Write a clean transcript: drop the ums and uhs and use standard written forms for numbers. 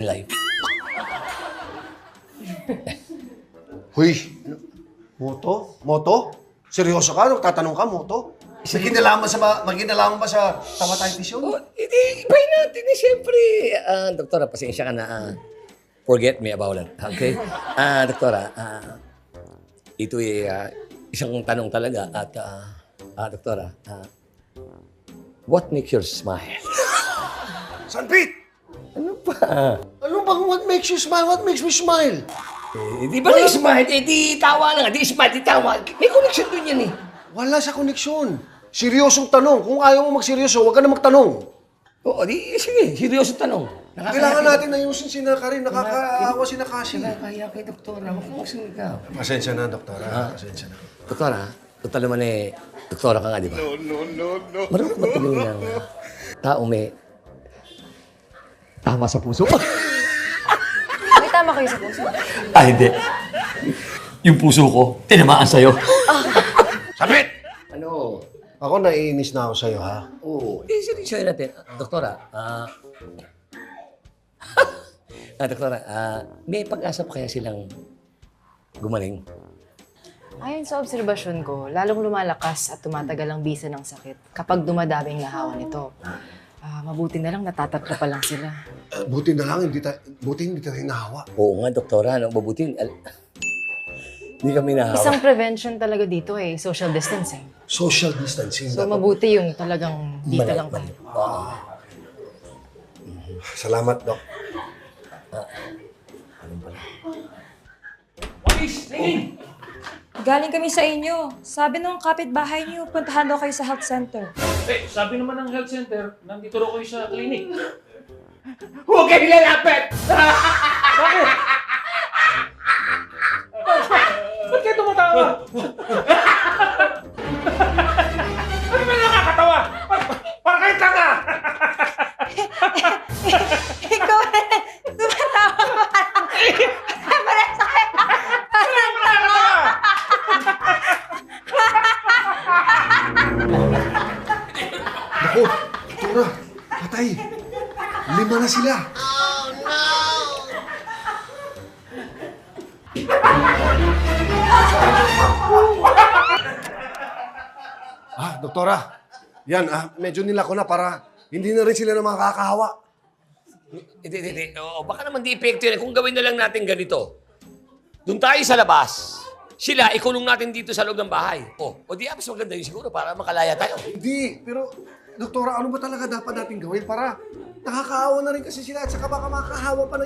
life. Huy, moto? Moto? Seryoso ka? Nagtatanong ka, moto? Maginalaman ba sa tawa-typist yun? Oh, ibahin natin eh, siyempre. Doktora, pasensya ka na. Forget me about it, okay? Doktora, ito'y isang tanong talaga at, doktora, what makes you smile? Sanpit! Ano pa? Ano bang what makes you smile? What makes me smile? Di ba na smile? Di tawa lang. Di smile, di tawa. May connection dun yan eh. Wala sa koneksyon. Seryosong tanong. Kung ayaw mo magseryoso, huwag ka na magtanong. Oo, sige. Seryoso tanong. Kailangan natin ayusin si Karin. Nakakaawa si Nakashi. Nakakaya kay doktora. Huwag mong magsigaw. Pasensya na, doktora. Pasensya na. Doktora, total naman eh, doktora ka nga, di ba? No. Marunong ka magpili ng tao may tama sa puso. May tama kayo sa puso. Hindi. Yung puso ko, tinamaan sa'yo. Sapit! Ano? Ako naiinis na ako sa'yo, ha? Oo. Seryoso natin. Doktora, doktora, may pag-asa pa kaya silang gumaling? Ayon sa obserbasyon ko, lalong lumalakas at tumatagal ang bisa ng sakit kapag dumadaming nahawa nito. Mabuti na lang natatatlo pa lang sila. Buti na lang, buti hindi tayo nahawa. Oo nga, doktora. Ano, mabuti. Hindi kami nahawa. Isang prevention talaga dito social distancing. Social distancing. So mabuti yung talagang dito lang tayo. Salamat, Dok. Galing kami sa inyo. Sabi nung kapitbahay niyo, puntahan daw kayo sa health center. Eh, sabi naman ng health center, nandito raw kayo sa clinic. Huwag kayo lalapit! Bakit? Ba't kayo tumatawa? Ano ba nakakatawa? Parang kayo tanga! Ikaw tumatawa parang sakit. Parang tanga. Naku, doktora, patay. 5 na sila. Doktora. Yan, medyo nilako na para hindi na rin sila na makakahawa. Hindi. Oo, baka naman di epekto yun. Kung gawin na lang natin ganito. Doon tayo sa labas. Sila, ikulong natin dito sa loob ng bahay. O di mas maganda yun siguro para makalaya tayo. Hindi, pero doktora, ano ba talaga dapat natin gawin para nakakaawa na rin kasi sila at saka baka makahawa pa ng